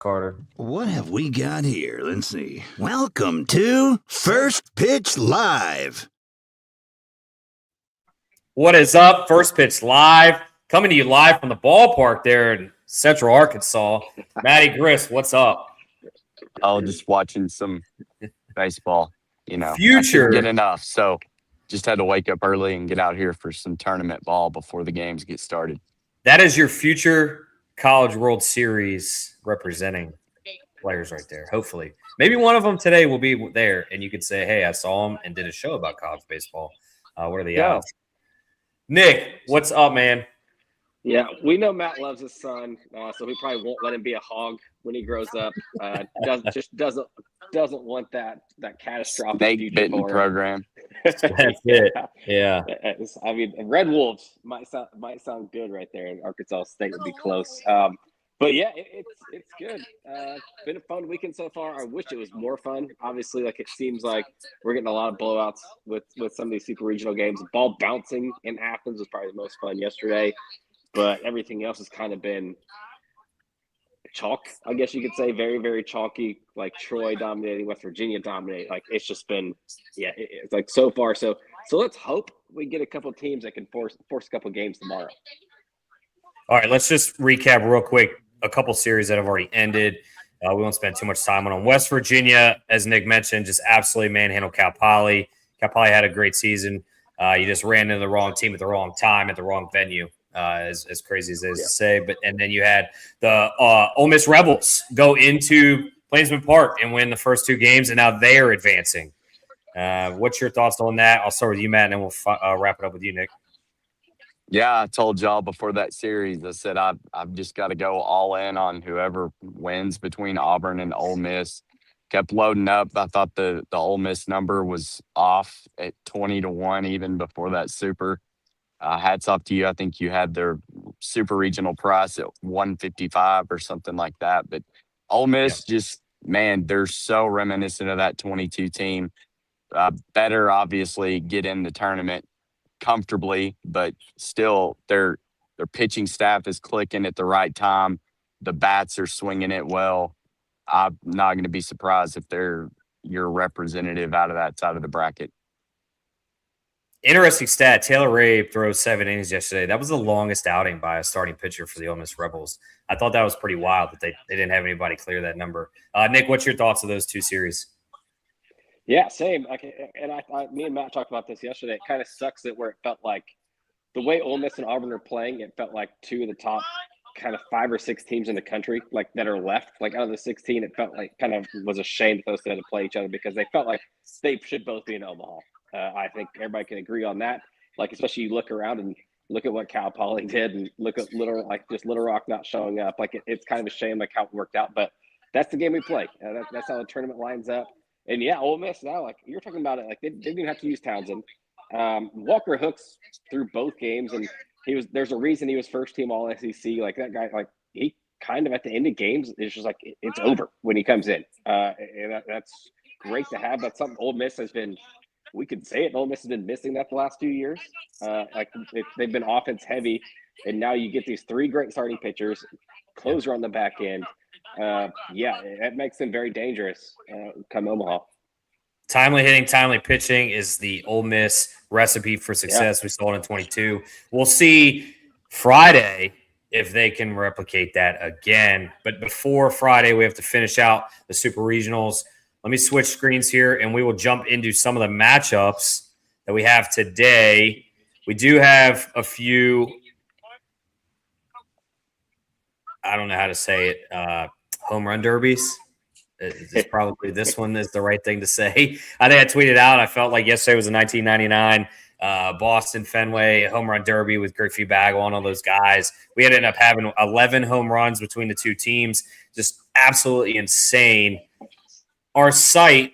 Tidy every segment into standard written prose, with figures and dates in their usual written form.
Carter. What have we got here? Let's see. Welcome to First Pitch Live. What is up? First Pitch Live. Coming to you live from the ballpark there in Central Arkansas. Matty Grist, what's up? Oh, just watching some baseball. You know, Future. I couldn't get enough, so just had to wake up early and get out here for some tournament ball before the games get started. That is your future College World Series representing players right there, hopefully. Maybe one of them today will be there, and you could say, hey, I saw him and did a show about college baseball. What are the odds? Nick, what's up, man? Yeah, we know Matt loves his son, so we probably won't let him be a hog when he grows up. Doesn't want that catastrophic Snake bitten program. That's it. Yeah. I mean, Red Wolves might sound good right there, and Arkansas State would be close. But yeah, it's good. Been a fun weekend so far. I wish it was more fun. Obviously, like it seems like we're getting a lot of blowouts with some of these super regional games. Ball bouncing in Athens was probably the most fun yesterday, but everything else has kind of been chalk, I guess you could say. Very, very chalky. Like Troy dominating, West Virginia dominating. Like it's just been, it's like so far. So let's hope we get a couple teams that can force a couple games tomorrow. All right, let's just recap real quick. A couple series that have already ended. We won't spend too much time on them. West Virginia, as Nick mentioned, just absolutely manhandled Cal Poly. Cal Poly had a great season. You just ran into the wrong team at the wrong time at the wrong venue, as crazy as it is to say. And then you had the Ole Miss Rebels go into Plainsman Park and win the first two games, and now they are advancing. What's your thoughts on that? I'll start with you, Matt, and then we'll wrap it up with you, Nick. Yeah, I told y'all before that series, I said I've just got to go all in on whoever wins between Auburn and Ole Miss. Kept loading up. I thought the Ole Miss number was off at 20-1 even before that super. Hats off to you. I think you had their super regional price at 155 or something like that. But Ole Miss just, man, they're so reminiscent of that 22 team. Better, obviously, get in the tournament comfortably, but still their pitching staff is clicking at the right time. The bats are swinging it well. I'm not going to be surprised if they're your representative out of that side of the bracket. Interesting stat. Taylor Ray throws 7 innings yesterday. That was the longest outing by a starting pitcher for the Ole Miss Rebels. I thought that was pretty wild that they didn't have anybody clear that number. Nick, what's your thoughts of those two series? Yeah, same. Me and Matt talked about this yesterday. It kind of sucks that where it felt like the way Ole Miss and Auburn are playing, it felt like two of the top kind of 5 or 6 teams in the country, like that are left. Like out of the 16, it felt like kind of was a shame that those two had to play each other because they felt like they should both be in Omaha. I think everybody can agree on that. Like especially you look around and look at what Cal Poly did, and look at Little Rock not showing up. Like it's kind of a shame like how it worked out, but that's the game we play. That's how the tournament lines up. And yeah, Ole Miss now, like you're talking about it, like they didn't even have to use Townsend. Walker Hooks through both games, and there's a reason he was first team All SEC. Like that guy, like he kind of at the end of games, it's just like it's over when he comes in. And that's great to have. That's something Ole Miss has been. We could say it. Ole Miss has been missing that the last 2 years. They've been offense heavy, and now you get these 3 great starting pitchers, closer on the back end. It makes them very dangerous come Omaha. Timely hitting, timely pitching is the Ole Miss recipe for success. Yeah. We saw it in 22. We'll see Friday if they can replicate that again. But before Friday, we have to finish out the Super Regionals. Let me switch screens here, and we will jump into some of the matchups that we have today. We do have a few – I don't know how to say it home run derbies. It's probably this one is the right thing to say. I think I tweeted out. I felt like yesterday was a 1999 Boston Fenway home run derby with Griffey Bagwell and all those guys. We ended up having 11 home runs between the two teams. Just absolutely insane. Our site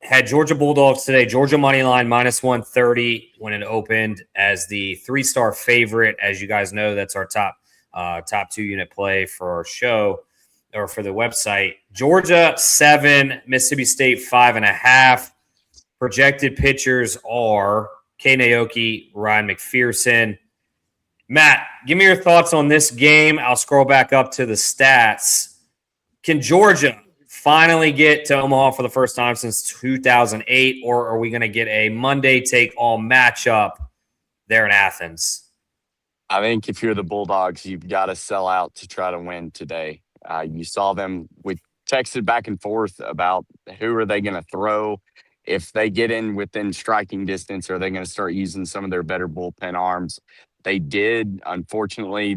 had Georgia Bulldogs today. Georgia money line -130 when it opened as the 3-star favorite. As you guys know, that's our top 2-unit play for our show. Or for the website. Georgia 7, Mississippi State 5.5. Projected pitchers are Kay Naoki, Ryan McPherson. Matt, give me your thoughts on this game. I'll scroll back up to the stats. Can Georgia finally get to Omaha for the first time since 2008, or are we going to get a Monday take-all matchup there in Athens? I think if you're the Bulldogs, you've got to sell out to try to win today. You saw them. We texted back and forth about who are they going to throw. If they get in within striking distance, are they going to start using some of their better bullpen arms? They did. Unfortunately,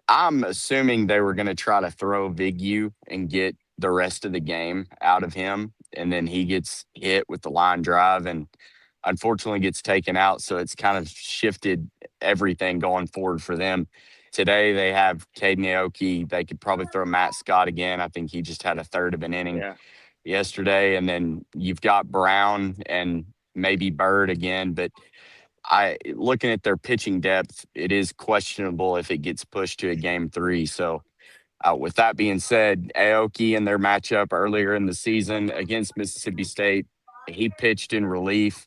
I'm assuming they were going to try to throw Vigu and get the rest of the game out of him, and then he gets hit with the line drive and unfortunately gets taken out. So it's kind of shifted everything going forward for them. Today they have Caden Aoki. They could probably throw Matt Scott again. I think he just had a third of an inning yesterday. And then you've got Brown and maybe Bird again. But looking at their pitching depth, it is questionable if it gets pushed to a game 3. So with that being said, Aoki in their matchup earlier in the season against Mississippi State, he pitched in relief.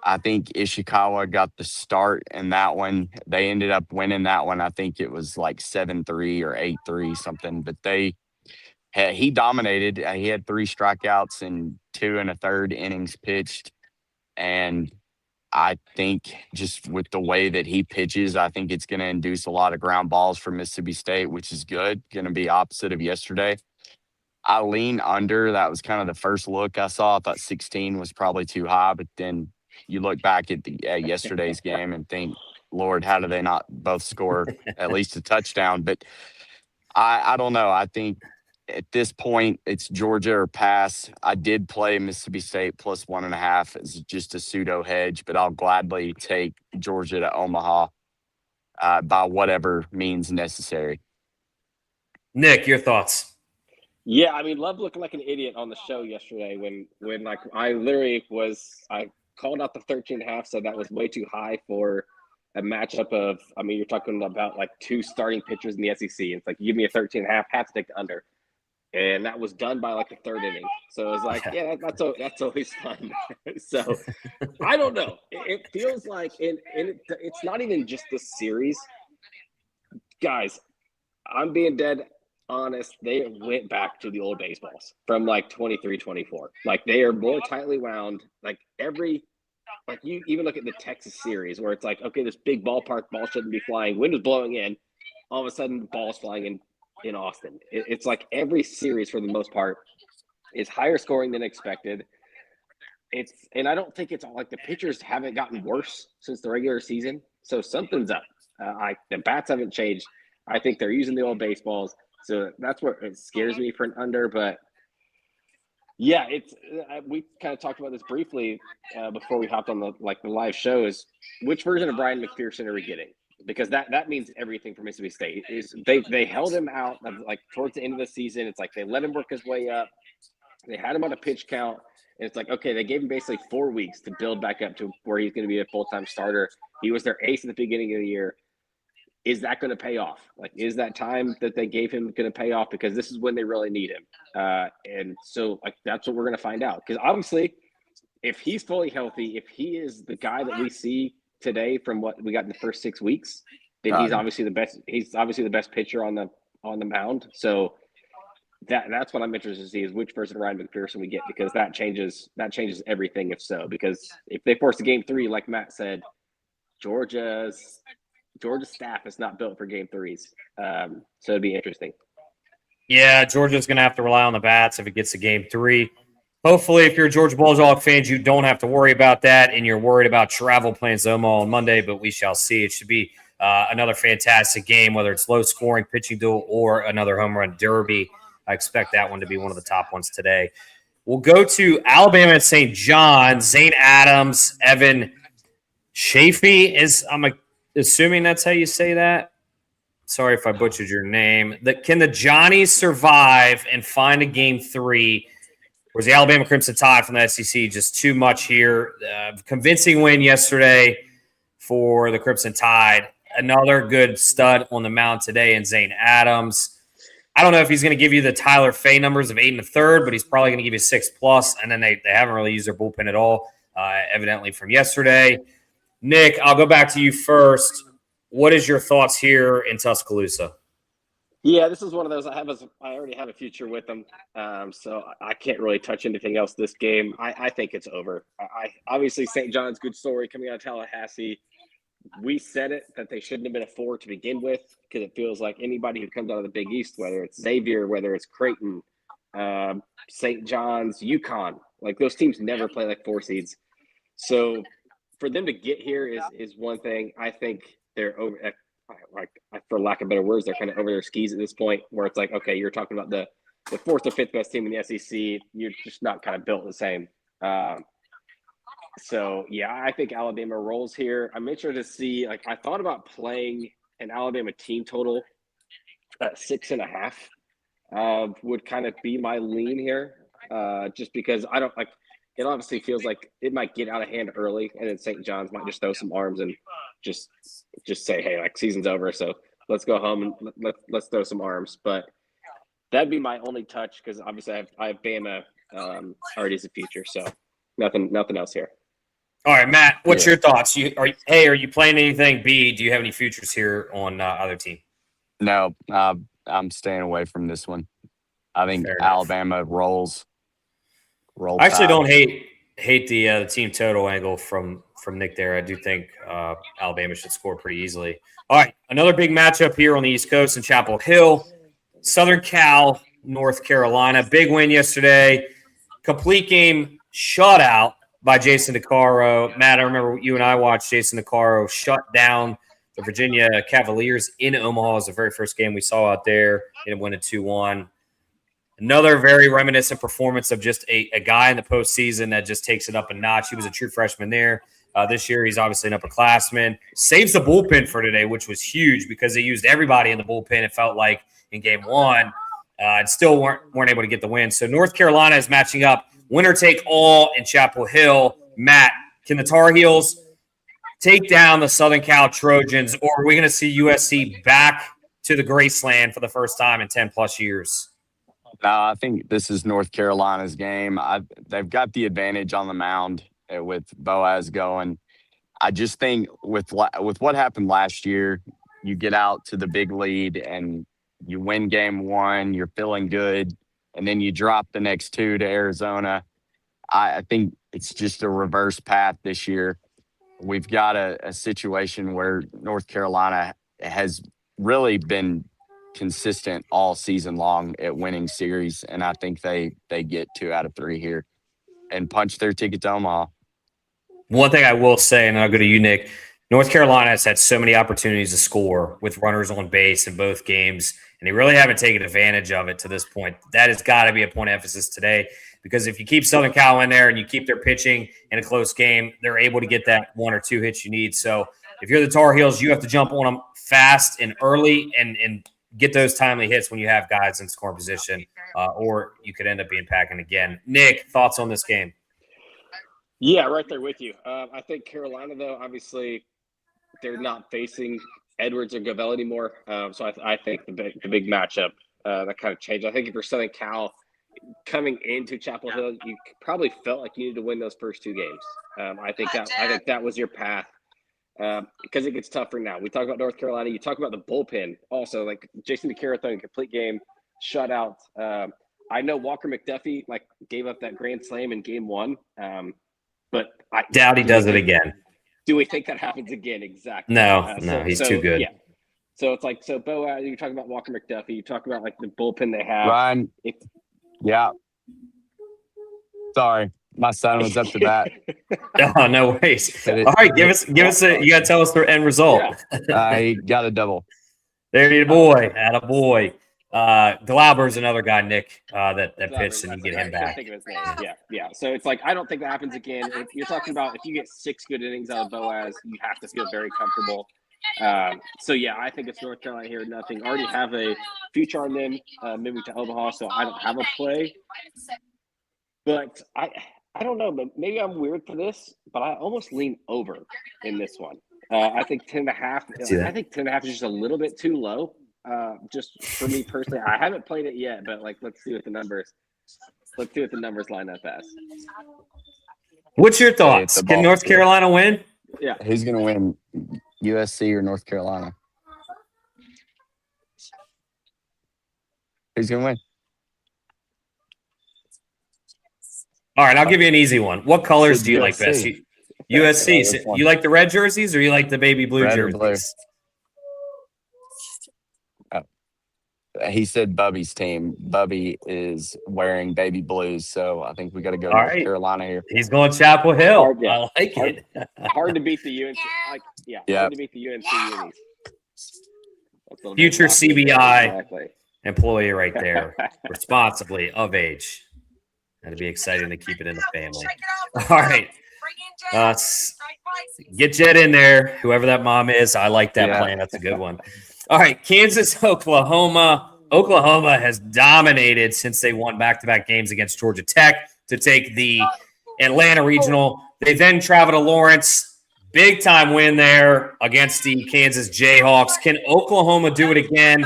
I think Ishikawa got the start in that one. They ended up winning that one. I think it was like 7-3 or 8-3 something. But he dominated. He had 3 strikeouts and 2 1/3 innings pitched. And I think just with the way that he pitches, I think it's going to induce a lot of ground balls for Mississippi State, which is good. Going to be opposite of yesterday. I lean under. That was kind of the first look I saw. I thought 16 was probably too high, but then you look back at yesterday's game and think, Lord, how do they not both score at least a touchdown? But I don't know. I think at this point it's Georgia or pass. I did play Mississippi State plus 1.5 as just a pseudo hedge, but I'll gladly take Georgia to Omaha by whatever means necessary. Nick, your thoughts? Yeah, I mean, Love looking like an idiot on the show yesterday when like I called out the 13.5, so that was way too high for a matchup of, I mean, you're talking about like 2 starting pitchers in the SEC. It's like, you give me a 13.5, have to take the under. And that was done by like the 3rd inning. So it was like, yeah, that's always fun. So I don't know. It feels like, it's not even just this series. Guys, I'm being dead honest. They went back to the old baseballs from like 23, 24. Like they are more tightly wound. Like you even look at the Texas series where it's like, okay, this big ballpark, ball shouldn't be flying. Wind is blowing in. All of a sudden, the ball's flying in Austin. It's like every series for the most part is higher scoring than expected. And I don't think it's all like the pitchers haven't gotten worse since the regular season. So something's up. The bats haven't changed. I think they're using the old baseballs. So that's what it scares me for an under. But yeah, we kind of talked about this briefly before we hopped on the live show. Is which version of Brian McPherson are we getting? Because that means everything for Mississippi State. Is they held him out like towards the end of the season. It's like they let him work his way up. They had him on a pitch count. And it's like, okay, they gave him basically 4 weeks to build back up to where he's going to be a full-time starter. He was their ace at the beginning of the year. Is that going to pay off? Like, is that time that they gave him going to pay off? Because this is when they really need him. And so like, that's what we're going to find out. Because obviously, if he's fully healthy, if he is the guy that we see today from what we got in the first 6 weeks, then he's obviously the best. He's obviously the best pitcher on the mound. So that's what I'm interested to see is which version of Ryan McPherson we get, because that changes everything. If so, because if they force a game 3, like Matt said, Georgia's staff is not built for game 3s. So it'd be interesting. Yeah, Georgia's going to have to rely on the bats if it gets to game 3. Hopefully, if you're a Georgia Bulldog fan, you don't have to worry about that, and you're worried about travel plans to Omaha on Monday, but we shall see. It should be another fantastic game, whether it's low-scoring pitching duel or another home run derby. I expect that one to be one of the top ones today. We'll go to Alabama at St. John. Zane Adams, Evan Chafee I'm assuming that's how you say that. Sorry if I butchered your name. Can the Johnnies survive and find a game 3? Was the Alabama Crimson Tide from the SEC just too much here? Convincing win yesterday for the Crimson Tide. Another good stud on the mound today in Zane Adams. I don't know if he's going to give you the Tyler Fay numbers of 8 1/3, but he's probably going to give you 6+. And then they haven't really used their bullpen at all, evidently from yesterday. Nick, I'll go back to you first. What is your thoughts here in Tuscaloosa? Yeah, this is one of those. I already have a future with them, so I can't really touch anything else this game. I think it's over. I obviously St. John's good story coming out of Tallahassee. We said it that they shouldn't have been a 4 to begin with because it feels like anybody who comes out of the Big East, whether it's Xavier, whether it's Creighton, St. John's, UConn, like those teams never play like 4 seeds. So for them to get here is one thing. I think they're over. Like for lack of better words, they're kind of over their skis at this point. Where it's like, okay, you're talking about the 4th or 5th best team in the SEC. You're just not kind of built the same. So yeah, I think Alabama rolls here. I'm interested to see. Like I thought about playing an Alabama team total at 6.5. Would kind of be my lean here, just because I don't like. It obviously feels like it might get out of hand early, and then St. John's might just throw some arms and just say, "Hey, like season's over, so let's go home and let's throw some arms." But that'd be my only touch because obviously I have Bama already as a future, so nothing else here. All right, Matt, what's your thoughts? Are you playing anything? B, do you have any futures here on either team? No, I'm staying away from this one. I think Fair Alabama rolls. I actually don't hate the team total angle from Nick there. I do think Alabama should score pretty easily. All right, another big matchup here on the East Coast in Chapel Hill. Southern Cal, North Carolina. Big win yesterday. Complete game shutout by Jason DeCaro. Matt, I remember you and I watched Jason DeCaro shut down the Virginia Cavaliers in Omaha. It was the very first game we saw out there. It went 2-1. Another very reminiscent performance of just a guy in the postseason that just takes it up a notch. He was a true freshman there. This year, he's obviously an upperclassman. Saves the bullpen for today, which was huge because they used everybody in the bullpen, it felt like, in game one. And still weren't able to get the win. So North Carolina is matching up winner take all in Chapel Hill. Matt, can the Tar Heels take down the Southern Cal Trojans, or are we going to see USC back to the Graceland for the first time in 10-plus years? No, I think this is North Carolina's game. They've got the advantage on the mound with Boaz going. I just think with what happened last year, you get out to the big lead and you win game 1, you're feeling good, and then you drop the next 2 to Arizona. I think it's just a reverse path this year. We've got a situation where North Carolina has really been consistent all season long at winning series, and I think they get 2 out of 3 here and punch their ticket to Omaha. One thing I will say, and I'll go to you, Nick, North Carolina has had so many opportunities to score with runners on base in both games, and they really haven't taken advantage of it to this point. That has got to be a point of emphasis today, because if you keep Southern Cal in there and you keep their pitching in a close game, they're able to get that 1 or 2 hits you need. So if you're the Tar Heels, you have to jump on them fast and early and get those timely hits when you have guys in scoring position, or you could end up being packing again. Nick, thoughts on this game? Yeah, right there with you. I think Carolina, though, obviously they're not facing Edwards or Gavel anymore. So I think the big matchup that kind of changed. I think if you're Southern Cal coming into Chapel Hill, you probably felt like you needed to win those first 2 games. I think that was your path. Because it gets tougher now. We talk about North Carolina. You talk about the bullpen. Also, like Jason DeCaro throwing a complete game shutout. I know Walker McDuffie gave up that grand slam in game 1, but I doubt he does it again. Do we think that happens again? Exactly. No, he's too good. Yeah. So it's like Boaz. You talk about Walker McDuffie. You talk about the bullpen they have. Ryan. Yeah. Sorry. My son was up to bat. Oh, no worries. All right, give us you got to tell us the end result. Yeah. I got a double. There you boy. Attaboy. Glauber's another guy, Nick, that pitched, and you get him back. Think of his name. Yeah. So it's like I don't think that happens again. If you're talking about if you get 6 good innings out of Boaz, you have to feel very comfortable. So yeah, I think it's North Carolina here. Nothing. Already have a future on them moving to Omaha, so I don't have a play. But I don't know. Maybe I'm weird for this, but I almost lean over in this one. I think 10.5. I think 10.5 is just a little bit too low. Just for me personally, I haven't played it yet, but let's see what the numbers line up as. What's your thoughts? Can North Carolina win? Yeah. Who's going to win, USC or North Carolina? Who's gonna win? All right, I'll give you an easy one. What colors do you like best? USC. USC. So Which one? you like the red jerseys or you like the baby blue Red or blue? jerseys? He said Bubby's team. Bubby is wearing baby blues, so I think we got to go All North right. Carolina here. He's going Chapel Hill. Hard, yeah. I like Hard. it. Hard to beat the UNC. Yep. Hard to beat the UNC unis. That's what Future I'm talking about. CBI Exactly. employee right there, responsibly of age. That'd be exciting to keep it in the family. All right. Get Jet in there, whoever that mom is. I like that plan. That's a good one. All right, Kansas, Oklahoma. Oklahoma has dominated since they won back-to-back games against Georgia Tech to take the Atlanta Regional. They then travel to Lawrence. Big-time win there against the Kansas Jayhawks. Can Oklahoma do it again?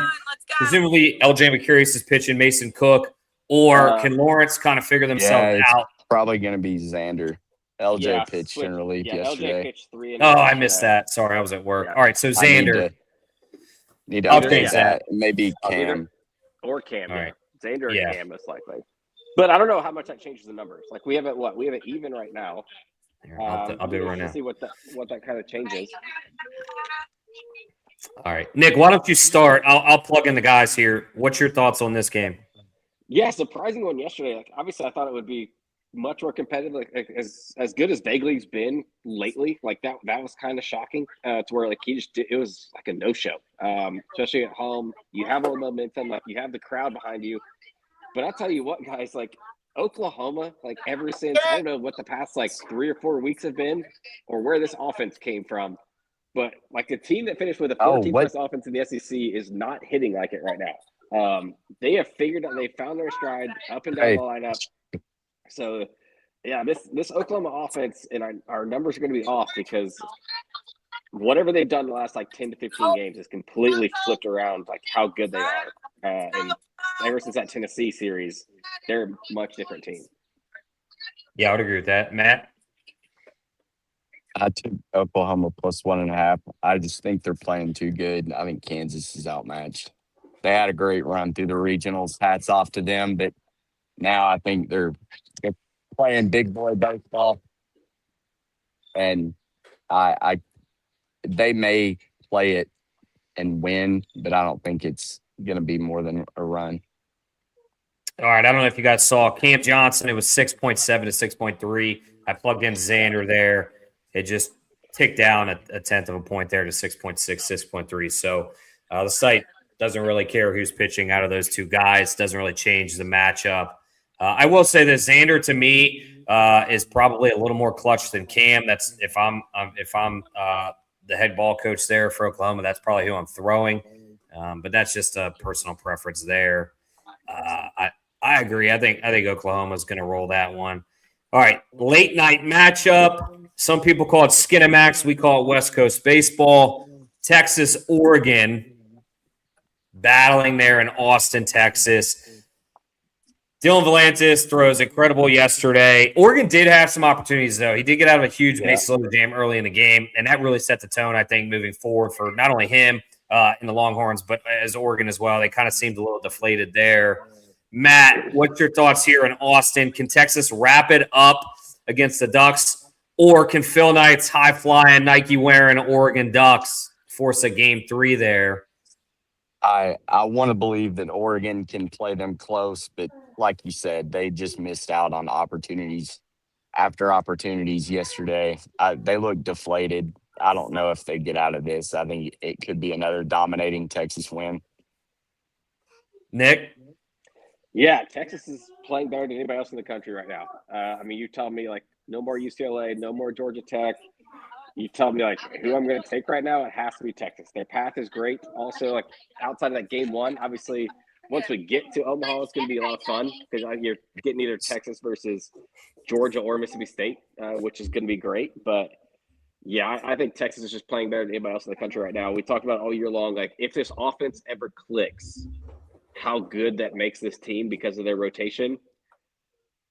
Presumably, LJ McCurious is pitching Mason Cook. Or can Lawrence kind of figure themselves out? Probably going to be Xander. LJ pitched in relief yesterday. LJ pitched 3 Oh, I missed that. Sorry, I was at work. Yeah. All right, so Xander. Need to I'll update change that. Maybe Cam. Or Cam. All right. Xander or Cam, most likely. But I don't know how much that changes the numbers. Like, we have it what? We have it even right now. Here, I'll do it right now. See what that kind of changes. All right, Nick, why don't you start? I'll plug in the guys here. What's your thoughts on this game? Yeah, surprising one yesterday. Like, obviously, I thought it would be much more competitive. Like as good as Bagley's been lately, like that was kind of shocking. To where like it was like a no show. Especially at home, you have all the momentum, like you have the crowd behind you. But I'll tell you what, guys, like Oklahoma, like ever since I don't know what the past like 3 or 4 weeks have been, or where this offense came from. But like the team that finished with a 14-plus offense in the SEC is not hitting like it right now. They have figured out, they found their stride up and down the lineup. So, yeah, this Oklahoma offense and our numbers are going to be off because whatever they've done the last like 10 to 15 games has completely flipped around like how good they are. And ever since that Tennessee series, they're a much different team. Yeah, I would agree with that. Matt? I took Oklahoma plus 1.5. I just think they're playing too good. I think Kansas is outmatched. They had a great run through the regionals. Hats off to them. But now I think they're playing big boy baseball. And they may play it and win, but I don't think it's going to be more than a run. All right, I don't know if you guys saw Cam Johnson. It was 6.7 to 6.3. I plugged in Xander there. It just ticked down a tenth of a point there to 6.6, 6.3. So the site doesn't really care who's pitching out of those two guys. Doesn't really change the matchup. I will say that Xander to me is probably a little more clutch than Cam. That's if I'm the head ball coach there for Oklahoma, that's probably who I'm throwing. But that's just a personal preference there. I agree. I think Oklahoma's going to roll that one. All right, late night matchup. Some people call it Skinamax. We call it West Coast baseball. Texas, Oregon, battling there in Austin, Texas. Dylan Volantis throws incredible yesterday. Oregon did have some opportunities, though. He did get out of a huge base loaded jam early in the game, and that really set the tone, I think, moving forward for not only him in the Longhorns, but as Oregon as well. They kind of seemed a little deflated there. Matt, what's your thoughts here in Austin? Can Texas wrap it up against the Ducks, or can Phil Knight's high-flying, Nike-wearing Oregon Ducks force a Game 3 there? I want to believe that Oregon can play them close, but like you said, they just missed out on opportunities after opportunities yesterday. They look deflated. I don't know if they get out of this. I think it could be another dominating Texas win. Nick? Yeah, Texas is playing better than anybody else in the country right now. I mean, you tell me, like, no more UCLA, no more Georgia Tech. You tell me, like, who I'm going to take right now, it has to be Texas. Their path is great. Also, like, outside of that game one, obviously, once we get to Omaha, it's going to be a lot of fun because you're getting either Texas versus Georgia or Mississippi State, which is going to be great. But, yeah, I think Texas is just playing better than anybody else in the country right now. We talked about all year long, like, if this offense ever clicks, how good that makes this team because of their rotation.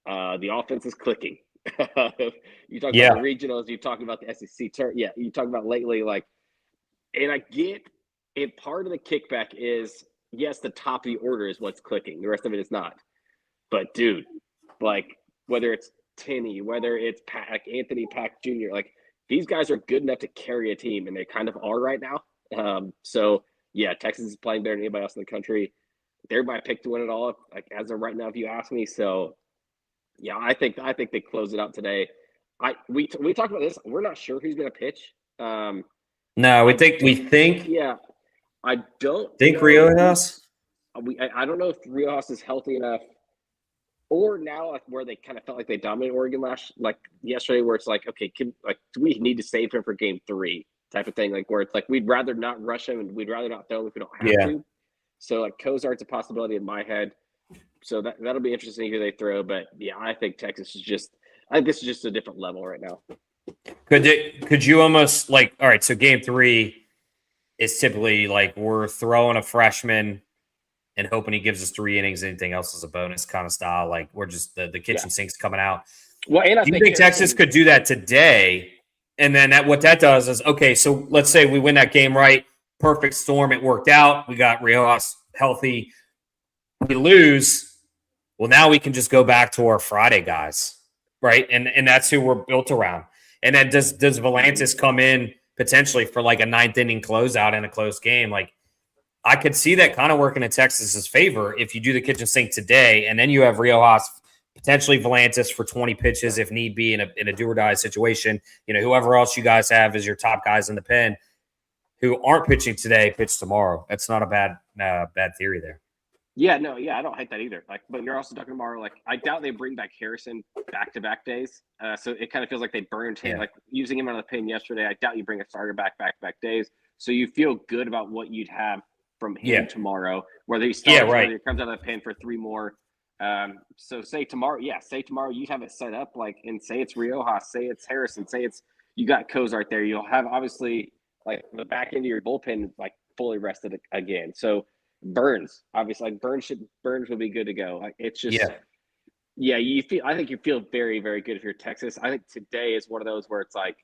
The offense is clicking. You talk about the regionals, you talk about the SEC. You talk about lately, like, and I get it. Part of the kickback is yes, the top of the order is what's clicking. The rest of it is not. But dude, like whether it's Tinney, whether it's Pack, Anthony Pack Jr., like these guys are good enough to carry a team, and they kind of are right now. So yeah, Texas is playing better than anybody else in the country. They're my pick to win it all, like as of right now, if you ask me. So yeah, I think they close it out today. We talked about this. We're not sure who's going to pitch. No, we think Yeah, I don't think know Riojas. I don't know if Riojas is healthy enough, or now like where they kind of felt like they dominated Oregon yesterday, where it's like, okay, do we need to save him for game 3 type of thing, like where it's like we'd rather not rush him and we'd rather not throw him if we don't have to. So like Cozart's a possibility in my head. So that'll be interesting who they throw. But yeah, I think Texas is this is just a different level right now. Could you almost like, all right, so game 3 is typically like we're throwing a freshman and hoping he gives us 3 innings. Anything else is a bonus kind of style. Like we're just the kitchen sink's coming out. Well, and do you think Texas could do that today? And then what that does is, okay, so let's say we win that game right. Perfect storm. It worked out. We got Riojas healthy. We lose. Well, now we can just go back to our Friday guys, right? And that's who we're built around. And then does Volantis come in potentially for like a 9th inning closeout in a close game? Like I could see that kind of working in Texas's favor if you do the kitchen sink today, and then you have Riojas, potentially Volantis for 20 pitches if need be in a do or die situation. You know, whoever else you guys have as your top guys in the pen who aren't pitching today, pitch tomorrow. That's not a bad theory there. Yeah, no, yeah, I don't hate that either. Like, but you're also talking tomorrow. Like, I doubt they bring back Harrison back-to-back days. So it kind of feels like they burned him. Yeah. Like using him out of the pen yesterday. I doubt you bring a starter back-to-back days. So you feel good about what you'd have from him tomorrow, whether he starts, whether he comes out of the pen for 3 more. So say tomorrow you'd have it set up like, and say it's Riojas, say it's Harrison, say it's you got Cozart there. You'll have obviously like the back end of your bullpen like fully rested again. So Burns, obviously, like Burns will be good to go. Like it's just, I think you feel very, very good if you're Texas. I think today is one of those where it's like,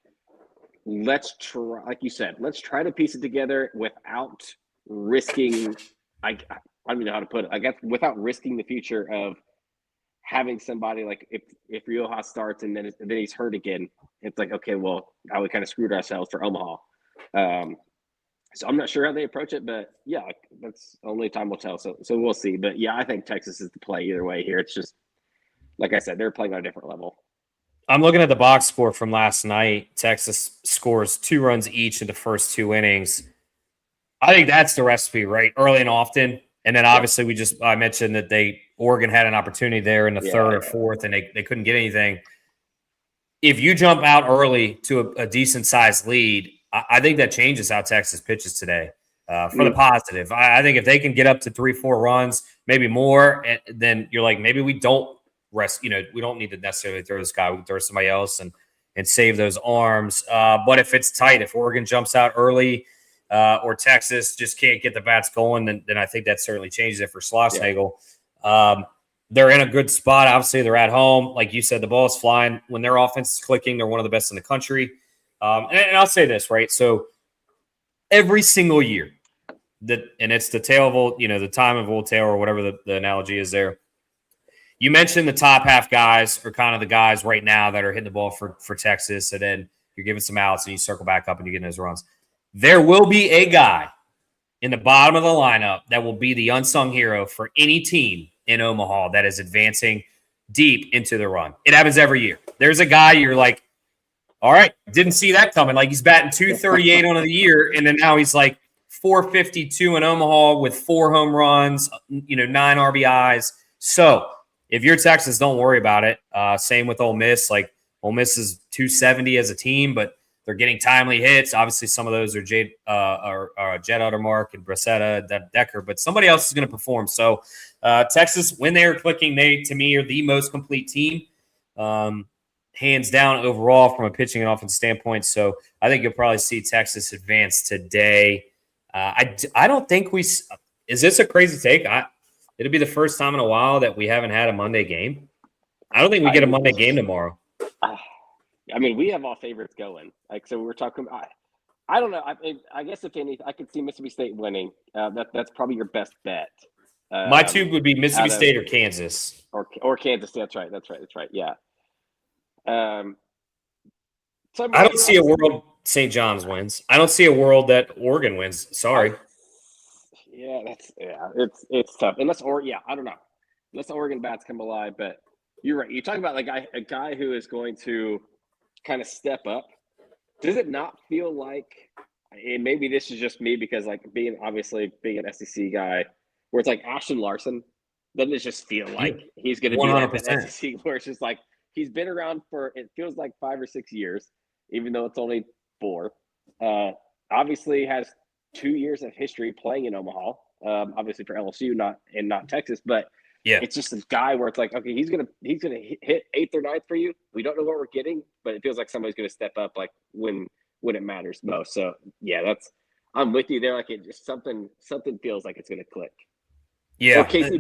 let's try, like you said, let's try to piece it together without risking. I don't even know how to put it. I guess without risking the future of having somebody like if Riojas starts and then he's hurt again, it's like, okay, well, now we kind of screwed ourselves for Omaha. So I'm not sure how they approach it, but yeah, that's only time will tell. So we'll see. But yeah, I think Texas is the play either way here. It's just, like I said, they're playing on a different level. I'm looking at the box score from last night. Texas scores 2 runs each in the first 2 innings. I think that's the recipe, right? Early and often. And then obviously I mentioned that Oregon had an opportunity there in the 3rd or 4th and they couldn't get anything. If you jump out early to a decent sized lead, I think that changes how Texas pitches today for the positive. I think if they can get up to 3-4 runs, maybe more, then you're like, maybe we don't rest. You know, we don't need to necessarily throw this guy. We can throw somebody else and save those arms. But if it's tight, if Oregon jumps out early or Texas just can't get the bats going, then I think that certainly changes it for Schlossnagel. Yeah. They're in a good spot. Obviously, they're at home. Like you said, the ball is flying. When their offense is clicking, they're one of the best in the country. And I'll say this, right? So every single year, and it's the tail of the time of old tail or whatever the analogy is there. You mentioned the top half guys are kind of the guys right now that are hitting the ball for Texas, and then you're giving some outs and you circle back up and you get those runs. There will be a guy in the bottom of the lineup that will be the unsung hero for any team in Omaha that is advancing deep into the run. It happens every year. There's a guy you're like, all right, didn't see that coming. Like he's batting .238 on the year, and then now he's like .452 in Omaha with 4 home runs, 9 RBIs. So if you're Texas, don't worry about it. Same with Ole Miss. Like Ole Miss is .270 as a team, but they're getting timely hits. Obviously, some of those are Jed Uttermark and Bracetta, Decker, but somebody else is going to perform. So Texas, when they are clicking, they to me are the most complete team. Hands down overall from a pitching and offense standpoint. So I think you'll probably see Texas advance today. I don't think is this a crazy take? It'll be the first time in a while that we haven't had a Monday game. I don't think we get a Monday game tomorrow. I mean, we have all favorites going. Like, so we're talking about I don't know. I guess if any, I could see Mississippi State winning. That's probably your best bet. My two would be Mississippi out of- State or Kansas. or Kansas. That's right. Yeah. So I don't see a world St. John's wins. I don't see a world that Oregon wins. Sorry. It's tough. I don't know. Unless the Oregon bats come alive, but you're right. You're talking about like a guy who is going to kind of step up. Does it not feel like, and maybe this is just me because like being an SEC guy, where it's like Ashton Larson, doesn't it just feel like he's going to be like that SEC where it's just like he's been around for, it feels like 5 or 6 years, even though it's only 4. Obviously has 2 years of history playing in Omaha, obviously for LSU, not Texas, but it's just a guy where it's like, okay, he's gonna hit 8th or 9th for you. We don't know what we're getting, but it feels like somebody's gonna step up like when it matters most. So yeah, I'm with you there. Like it just something feels like it's gonna click. Yeah, or Casey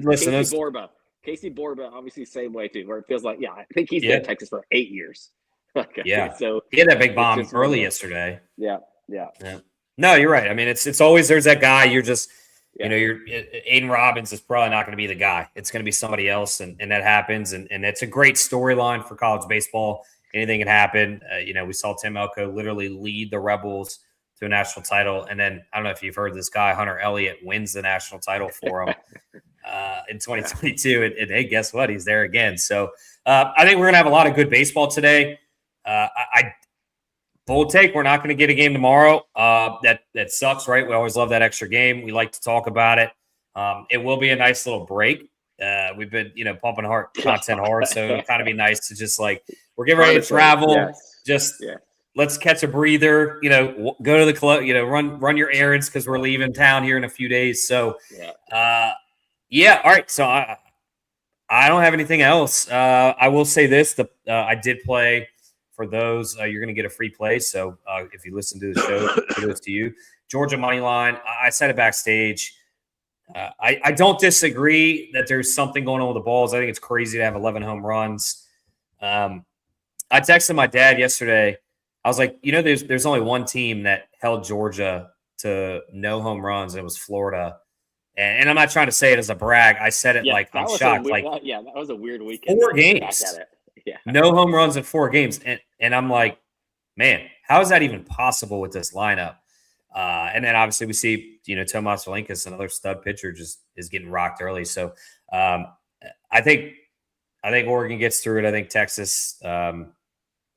Borba, obviously same way too, where it feels like I think he's been in Texas for 8 years. Okay, so he had that big bomb early yesterday. Yeah. No, you're right. I mean, it's always there's that guy. You're just Aiden Robbins is probably not going to be the guy. It's going to be somebody else, and that happens. And it's a great storyline for college baseball. Anything can happen. We saw Tim Elko literally lead the Rebels to a national title, and then I don't know if you've heard this guy Hunter Elliott wins the national title for him in 2022. And hey, guess what? He's there again. So I think we're going to have a lot of good baseball today. Bold take, we're not going to get a game tomorrow. That sucks, right? We always love that extra game. We like to talk about it. It will be a nice little break. We've been, pumping content hard, so it'll kind of be nice to just like we're getting ready to travel. Let's catch a breather. Go to the club. Run your errands because we're leaving town here in a few days. So, all right. So I don't have anything else. I will say this: I did play. For those, you're going to get a free play. So if you listen to the show, kudos to you. Georgia money line. I said it backstage. I don't disagree that there's something going on with the balls. I think it's crazy to have 11 home runs. I texted my dad yesterday. I was like, there's only one team that held Georgia to no home runs. And it was Florida. And I'm not trying to say it as a brag. I said it like I'm shocked. That was a weird weekend. 4 games. No home runs in 4 games. And I'm like, man, how is that even possible with this lineup? And then obviously we see, Tomas Valenkas, another stud pitcher, just is getting rocked early. So I think Oregon gets through it. I think Texas, I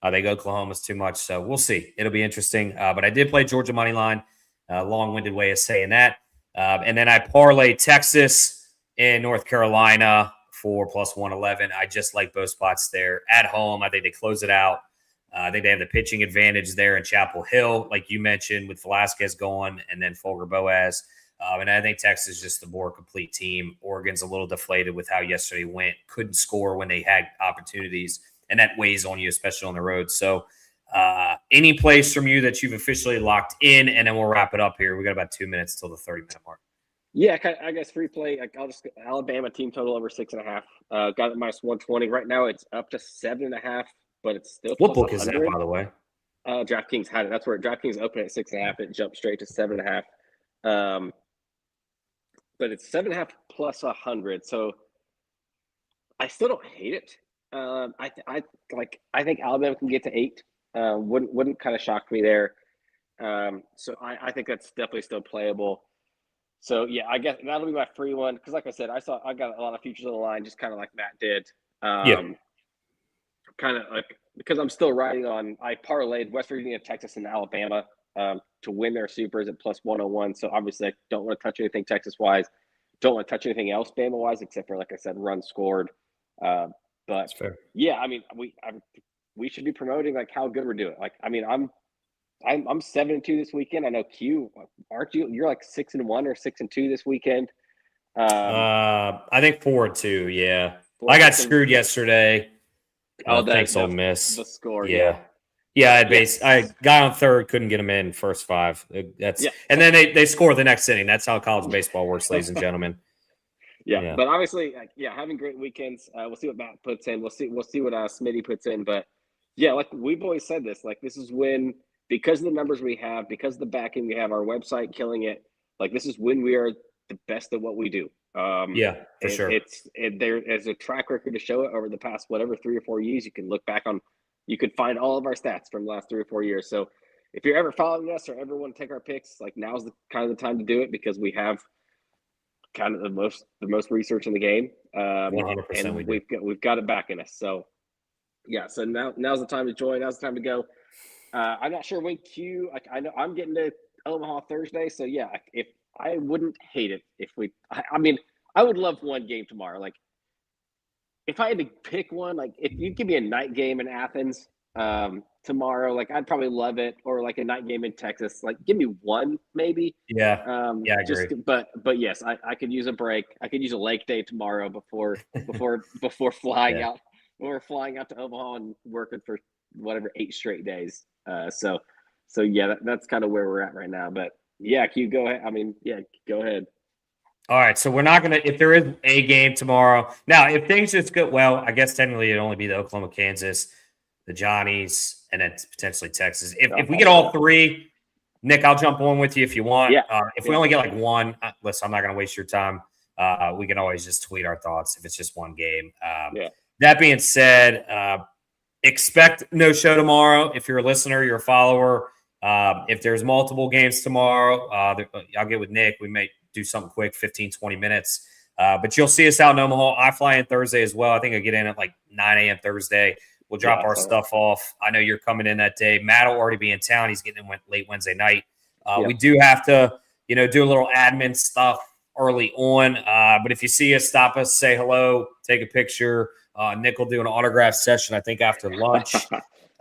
think Oklahoma's too much. So we'll see. It'll be interesting. But I did play Georgia money line. Long-winded way of saying that. And then I parlayed Texas and North Carolina for plus 111. I just like both spots there at home. I think they close it out. I think they have the pitching advantage there in Chapel Hill, like you mentioned, with Velasquez going and then Folger Boaz. And I think Texas is just the more complete team. Oregon's a little deflated with how yesterday went. Couldn't score when they had opportunities, and that weighs on you, especially on the road. So any place from you that you've officially locked in, and then we'll wrap it up here. We got about 2 minutes till the 30-minute mark. Yeah, I guess free play. I'll just Alabama team total over 6.5. Got it minus 120. Right now it's up to 7.5, but it's still. What book is that, by the way? DraftKings had it. That's where DraftKings opened at 6.5. It jumped straight to 7.5. But it's 7.5 plus 100. So I still don't hate it. I think Alabama can get to 8. Wouldn't kind of shock me there. So I think that's definitely still playable. So yeah, I guess that'll be my free one because, like I said, I got a lot of futures on the line, just kind of like Matt did. Kind of like because I'm still riding on. I parlayed West Virginia, Texas, and Alabama to win their supers at plus 101. So obviously, I don't want to touch anything Texas wise. Don't want to touch anything else Bama wise, except for, like I said, runs scored. But that's fair. Yeah, I mean, we should be promoting like how good we're doing. Like, I mean, I'm 7-2 this weekend. I know Q, aren't you? You're like 6-1 or 6-2 this weekend. I think 4-2. Yeah, I got screwed yesterday. Thanks, Ole Miss. The score. Yeah. I got on third, couldn't get them in first 5. And then they score the next inning. That's how college baseball works, ladies and gentlemen. Yeah, but obviously, having great weekends. We'll see what Matt puts in. We'll see what Smitty puts in. But yeah, like we've always said this. Like this is when because of the numbers we have, because of the backing we have, our website killing it. Like, this is when we are the best at what we do. Yeah, for sure. There is a track record to show it over the past, whatever, 3 or 4 years. You can look back on, you could find all of our stats from the last 3 or 4 years. So if you're ever following us or ever want to take our picks, like, now's the kind of the time to do it, because we have kind of the most research in the game. 100% and we've got it backing us. So yeah, so now's the time to join. Now's the time to go. I'm not sure when I know I'm getting to Omaha Thursday, so yeah, if I wouldn't hate it if I mean, I would love one game tomorrow. Like, if I had to pick one, like, if you give me a night game in Athens tomorrow, like, I'd probably love it. Or like a night game in Texas, like, give me one maybe. Yeah, I agree. But yes, I could use a break. I could use a lake day tomorrow before flying out. We're flying out to Omaha and working for whatever 8 straight days. So yeah, that's kind of where we're at right now. But yeah, Q, go ahead. I mean, yeah, go ahead. All right, so we're not going to – if there is a game tomorrow – now, if things just go – well, I guess technically it'd only be the Oklahoma-Kansas, the Johnnies, and then potentially Texas. If we get all 3, Nick, I'll jump on with you if you want. Yeah. If we only get like one, listen, I'm not going to waste your time. We can always just tweet our thoughts if it's just one game. That being said, expect no show tomorrow. If you're a listener, you're a follower. If there's multiple games tomorrow, I'll get with Nick. We may do something quick, 15, 20 minutes. But you'll see us out in Omaha. I fly in Thursday as well. I think I get in at like 9 a.m. Thursday. We'll drop our stuff off. I know you're coming in that day. Matt will already be in town. He's getting in late Wednesday night. We do have to, do a little admin stuff early on. But if you see us, stop us, say hello, take a picture. Nick will do an autograph session, I think, after lunch.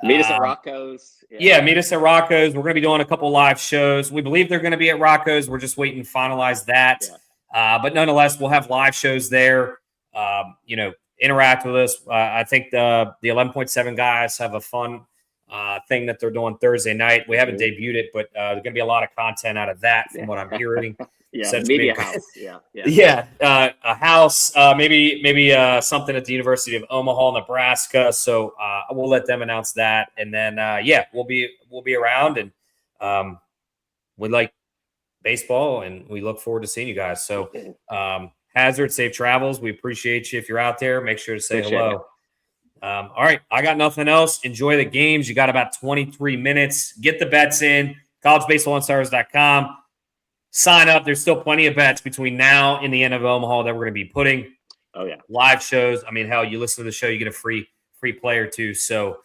Meet us at Rocco's. Yeah, meet us at Rocco's. We're going to be doing a couple live shows. We believe they're going to be at Rocco's. We're just waiting to finalize that. But nonetheless, we'll have live shows there. Interact with us. I think the 11.7 guys have a fun thing that they're doing Thursday night. We haven't debuted it, but there's going to be a lot of content out of that from what I'm hearing. Media house. A house, maybe something at the University of Omaha, Nebraska. So we'll let them announce that, and then we'll be around, and we like baseball, and we look forward to seeing you guys. So Hazard, safe travels. We appreciate you. If you're out there, make sure to say hello. All right, I got nothing else. Enjoy the games. You got about 23 minutes. Get the bets in. collegebaseballonstars.com. Sign up. There's still plenty of bets between now and the end of Omaha that we're going to be putting. Oh, yeah. Live shows. I mean, hell, you listen to the show, you get a free play or two. So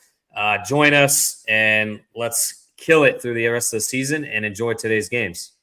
join us, and let's kill it through the rest of the season and enjoy today's games.